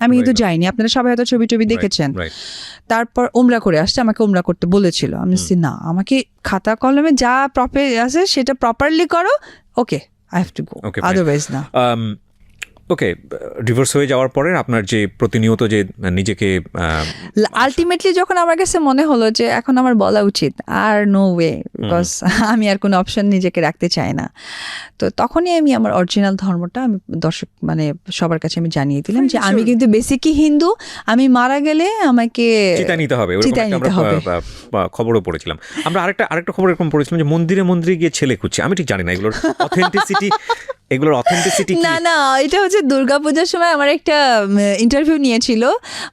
আমি কিন্তু যাইনি, আপনারা সবাই হয়তো ছবি টবি দেখেছেন। তারপর উমরা করে আসছে, আমাকে উমরা করতে বলেছিল, আমি বলছি না, আমাকে খাতা কলমে যা প্রপার আছে সেটা প্রপারলি করো, okay I have to go, otherwise না। ওকে, ডিভোর্স হয়ে যাওয়ার পরে আপনার যে প্রতিনিয়ত যে নিজেকে আলটিমেটলি যখন আমার কাছে মনে হলো যে এখন আমার বলা উচিত, আর নো ওয়ে, বিকজ আমি আর কোনো অপশন নিজেকে রাখতে চাই না, তো তখনই আমি আমার অরিজিনাল ধর্মটা আমি দর্শক মানে সবার কাছে আমি জানিয়ে দিলাম যে আমি কিন্তু বেসিকই হিন্দু, আমি মারা গেলে আমাকে চিতা নিতে হবে। খবরও পড়েছিলাম আমরা, আরেকটা খবর এরকম পড়েছিলাম যে মন্দিরে গিয়ে ছেলে খুঁজছে। আমি ঠিক জানি না এগুলোর অথেন্টিসিটি না না, এটা হচ্ছে দুর্গাপূজার সময় আমার একটা ইন্টারভিউ নিয়েছিল,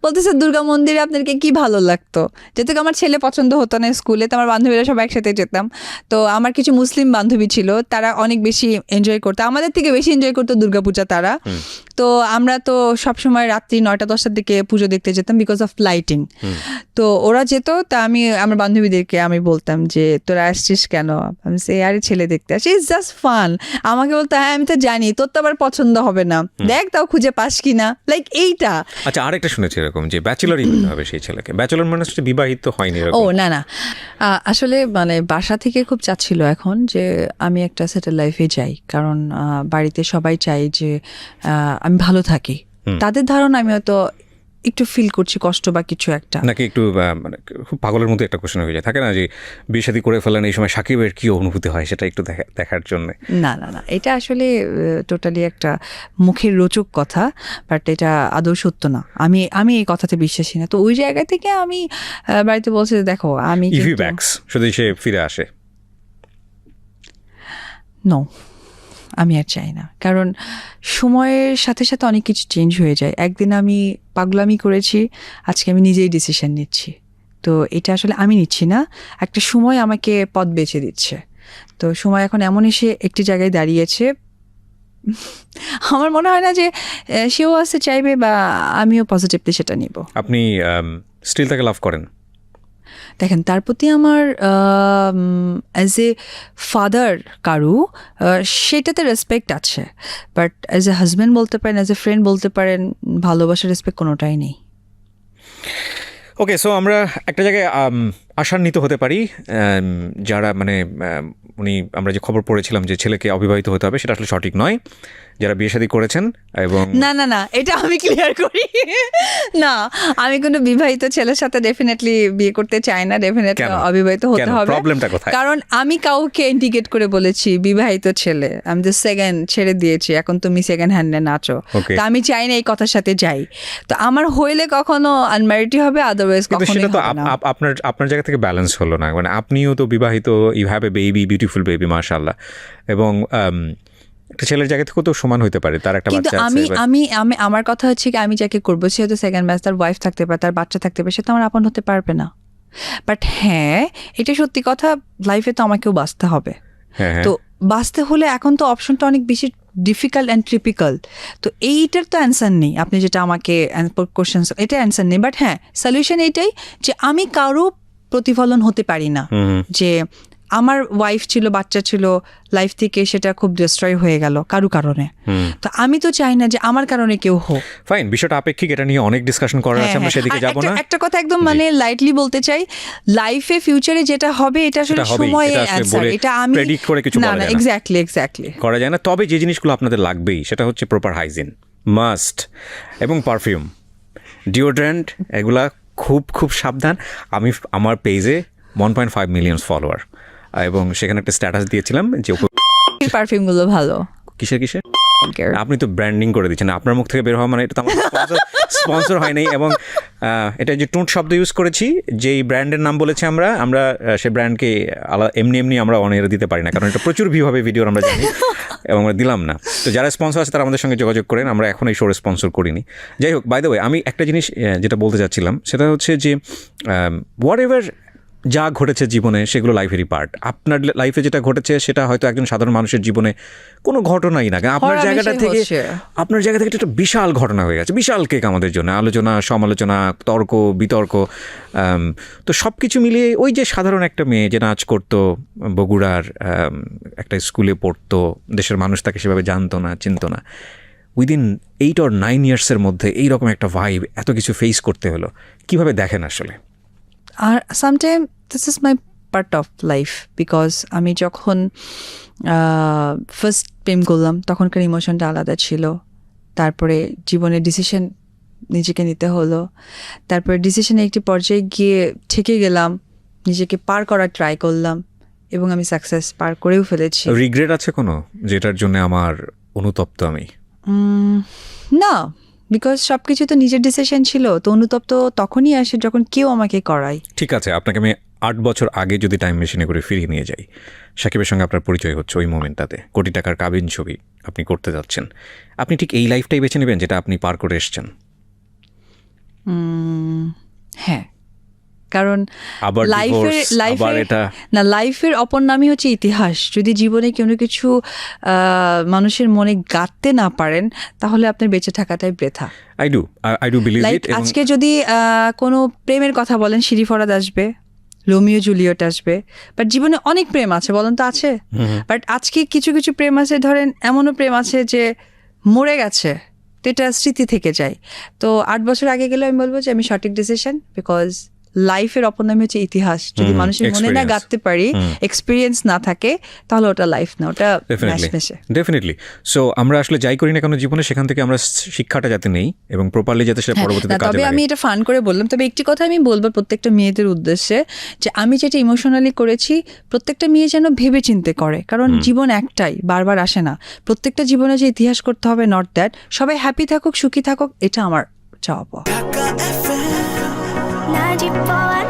বলতেছে দুর্গা মন্দিরে আপনাকে কি ভালো লাগতো, যেহেতু আমার ছেলে পছন্দ হতো না স্কুলে, তো আমার বান্ধবীরা সবাই একসাথে যেতাম, তো আমার কিছু মুসলিম বান্ধবী ছিল, তারা অনেক বেশি এনজয় করতো, আমাদের থেকে বেশি এনজয় করতো দুর্গাপূজা তারা। তো আমরা তো সবসময় রাত্রি 9টা-10টার দিকে পুজো দেখতে যেতাম বিকজ অফ লাইটিং। তো ওরা যেত, তা আমি আমার বান্ধবীদেরকে আমি বলতাম যে তোরা আসছিস কেন, আমি সে আরে ছেলে দেখতে আসি, ইটস জাস্ট ফান। আমাকে বলতো হ্যাঁ আমি তো জানি তোর তো আবার পছন্দ হবে না, দেখ তাও খুঁজে পাস কিনা, লাইক এইটা। আচ্ছা, আরেকটা শুনেছি এরকম যে ব্যাচেলরই হতে হবে সেই ছেলেকে, ব্যাচেলর মানে হচ্ছে বিবাহিত হয়নি এরকম। ও না না, আসলে মানে বাসা থেকে খুব চাচ্ছিল এখন যে আমি একটা সেটেল লাইফে যাই, কারণ বাড়িতে সবাই চাই যে আমি ভালো থাকি, তাদের ধারণা আমি হয়তো একটু ফিল করছি কষ্ট বা কিছু একটা, নাকি একটু মানে খুব পাগলের মতো একটা কোশ্চেন হয়ে যায়, থাকে না যে বিয়ে শাদী করে ফেলেন এই সময় সাকিবের কি অনুভূতি হয় সেটা একটু দেখার জন্য। না না না, এটা আসলে টোটালি একটা মুখের রোচক কথা, বাট এটা আদৌ সত্য না, আমি এই কথাতে বিশ্বাসী না। তো ওই জায়গা থেকে আমি বাড়িতে বলছি দেখো আমি শুধু সে ফিরে আসে, নো আমি আর চাই না, কারণ সময়ের সাথে সাথে অনেক কিছু চেঞ্জ হয়ে যায়। একদিন আমি পাগলামি করেছি, আজকে আমি নিজেই ডিসিশন নিচ্ছি, তো এটা আসলে আমি নিচ্ছি না, একটা সময় আমাকে পথ বেছে দিচ্ছে। তো সময় এখন এমন এসে একটি জায়গায় দাঁড়িয়েছে, আমার মনে হয় না যে সেও আসতে চাইবে বা আমিও পজিটিভলি সেটা নিব। আপনি স্টিল তাকে লাভ করেন? দেখেন, তার প্রতি আমার অ্যাজ এ ফাদার কারু সেটাতে রেসপেক্ট আছে, বাট অ্যাজ এ হাজব্যান্ড বলতে পারেন, অ্যাজ এ ফ্রেন্ড বলতে পারেন, ভালোবাসার রেসপেক্ট কোনোটাই নেই। ওকে, সো আমরা একটা জায়গায় আশান্বিত হতে পারি, যারা মানে আমরা যে খবর পড়েছিলাম যে ছেলেকে অবিবাহিত হতে হবে, সেটা আসলে সঠিক নয়। যারা বিয়ে শাদী করেছেন এবং না না না, এটা আমি ক্লিয়ার করি, না আমি কোনো বিবাহিত ছেলের সাথে ডেফিনেটলি বিয়ে করতে চাই না, ডেফিনেটলি অবিবাহিত হতে হবে। প্রবলেমটা কোথায়? কারণ আমি কাউকে ইন্ডিকেট করে বলেছি বিবাহিত ছেলে, আমি তো সেকেন্ড ছেড়ে দিয়েছি, এখন তুমি সেকেন্ড হ্যান্ডে নাচো, তো আমি চাই না এই কথার সাথে যাই। তো আমার হইলে কখনো আনম্যারিড হবে, আদারওয়াইজ কখনো সেটা তো আপনার জায়গা থেকে ব্যালেন্স হলো না, মানে আপনিও তো বিবাহিত, you have a baby, beautiful baby মাশাআল্লাহ, এবং একটা ছেলের জায়গা থেকেও তো সমান হতে পারে, তার একটা বাচ্চা আছে। আমি আমার কথা হচ্ছে কি, আমি যাকে করবো সে হয়তো সেকেন্ড ম্যাচ, তার ওয়াইফ থাকতে পারে, তার বাচ্চা থাকতে পারে, সে তো আমার আপন হতে পারবে না। বাট হ্যাঁ, এটা সত্যি কথা, লাইফে তো আমাকেও বাঁচতে হবে। তো বাঁচতে হলে এখন তো অপশনটা অনেক বেশি ডিফিকাল্ট অ্যান্ড ট্রিপিক্যাল, তো এইটার তো অ্যান্সার নেই। আপনি যেটা আমাকে কোশ্চেন, এটা অ্যান্সার নেই, বাট হ্যাঁ সলিউশন এটাই যে আমি কারো প্রতিফলন হতে পারি না, যে আমার ওয়াইফ ছিল, বাচ্চা ছিল, লাইফ থেকে সেটা খুব ডিস্ট্রয় হয়ে গেল কারো কারণে, তো আমি তো চাই না যে আমার কারণে কেউ হোক। ফাইন, বিষয়টা আপেক্ষিক, এটা নিয়ে অনেক ডিসকাশন করার আছে, আমরা সেদিকে যাব না। একটা কথা একদম মানে লাইটলি বলতে চাই, লাইফে ফিউচারে যেটা হবে এটা আসলে সময়ে অ্যানসার, এটা আমি প্রেডিক্ট করে কিছু বলা যায় না। এক্স্যাক্টলি করা যায় না। তবে যে জিনিসগুলো আপনাদের লাগবেই সেটা হচ্ছে প্রপার হাইজিন মাস্ট, এবং পারফিউম, ডিওড্রেন্ট, এগুলা খুব খুব সাবধান। আমি আমার পেজে 1.5 মিলিয়ন ফলোয়ার, এবং সেখানে একটা স্ট্যাটাস দিয়েছিলাম যে পারফিউমগুলো ভালো। কিসের আপনি তো ব্র্যান্ডিং করে দিচ্ছেন, আপনার মুখ থেকে বের হওয়া মানে এটা তো আমার স্পন্সর হয় নাই। এবং এটা যে টুট শব্দ ইউজ করেছি, যেই ব্র্যান্ডের নাম বলেছি আমরা সে ব্র্যান্ডকে এমনি আমরা অনেক দিতে পারি না, কারণ এটা প্রচুর ভিউ হবে ভিডিওর, আমরা জানি, এবং আমরা দিলাম না। তো যারা স্পন্সর আছে তারা আমাদের সঙ্গে যোগাযোগ করেন, আমরা এখন এই শোরে স্পন্সর করিনি। যাই হোক, বাই দ্য ওয়ে, আমি একটা জিনিস যেটা বলতে চাচ্ছিলাম সেটা হচ্ছে যে হোয়াট এভার যা ঘটেছে জীবনে সেগুলো লাইফেরই পার্ট। আপনার লাইফে যেটা ঘটেছে সেটা হয়তো একজন সাধারণ মানুষের জীবনে কোনো ঘটনাই না, আপনার জায়গা থেকে একটা বিশাল ঘটনা হয়ে গেছে, বিশাল কেক আমাদের জন্য, আলোচনা সমালোচনা, তর্ক বিতর্ক। তো সব কিছু মিলিয়ে ওই যে সাধারণ একটা মেয়ে যে নাচ করতো, বগুড়ার একটা স্কুলে পড়তো, দেশের মানুষ তাকে সেভাবে জানতো না, চিনতো না, উইদিন 8 or 9 ইয়ার্সের মধ্যে এইরকম একটা ভাইব, এত কিছু ফেস করতে হলো, কিভাবে দেখেন আসলে? আর sometime this is my part of life, because আমি যখন ফার্স্ট প্রেম করলাম তখনকার ইমোশনটা আলাদা ছিল, তারপরে জীবনের ডিসিশন নিজেকে নিতে হলো, তারপরে ডিসিশনে একটি পর্যায়ে গিয়ে ঠেকে গেলাম, নিজেকে পার করার ট্রাই করলাম এবং আমি সাকসেস পার করেও ফেলেছি। রিগ্রেট আছে কোনো, যেটার জন্য আমার অনুতপ্ত আমি? না, বিকজ সব কিছু তো নিজের ডিসিশন ছিল, তো অনুতপ্ত তখনই আসে যখন কেউ আমাকে করায়। ঠিক আছে, আপনাকে আমি 8 বছর আগে যদি টাইম মেশিনে করে ফিরিয়ে নিয়ে যাই, সাকিবের সঙ্গে আপনার পরিচয় হচ্ছে ওই মোমেন্টটাতে, কোটি টাকার কাবিন ছবি আপনি করতে যাচ্ছেন, আপনি ঠিক এই লাইফটাই বেছে নেবেন যেটা আপনি পার করে এসছেন? হ্যাঁ, কারণ আবার divorce, আবার এটা লাইফের অপর নামই হচ্ছে ইতিহাস। যদি জীবনে কোনো কিছু মানুষের মনে গাঁথতে না পারেন তাহলে আপনার বেঁচে থাকাটাই বৃথা। I do believe like it. আজকে যদি কোনো প্রেমের কথা বলেন, শিরি ফরাদ আসবে, রোমিও জুলিয়েট আসবে, বাট জীবনে অনেক প্রেম আছে, বলেন তো আছে? বাট আজকে কিছু কিছু প্রেম আছে, ধরেন এমনও প্রেম আছে যে মরে গেছে, তো এটা স্মৃতি থেকে যায়। তো 8 বছর আগে গেলে আমি বলবো যে আমি সঠিক ডিসিশন, বিকজ লাইফের অপর নাম হচ্ছে ইতিহাস। যদি মানুষের মনে না গাঁথতে পারি, এক্সপিরিয়েন্স না থাকে, তাহলে ওটা লাইফ না, ওটা ম্যাশমেশে। ডেফিনেটলি। সো আমরা আসলে যাই করি না কেন জীবনে, সেখান থেকে আমরা শিক্ষাটা যাতে নেই এবং প্রপারলি যাতে সেটা পরবর্তীতে কাজে তবে লাগে। আমি এটা ফান করে বললাম, তবে একটি কথা আমি বলবো প্রত্যেকটা মেয়েদের উদ্দেশ্যে, যে আমি যেটা ইমোশনালি করেছি প্রত্যেকটা মেয়ে যেন ভেবে চিন্তে করে, কারণ জীবন একটাই, বারবার আসে না। প্রত্যেকটা জীবনে যে ইতিহাস করতে হবে, নট দ্যাট সবাই হ্যাপি থাকুক, সুখী থাকুক, এটা আমার চাওয়া। 94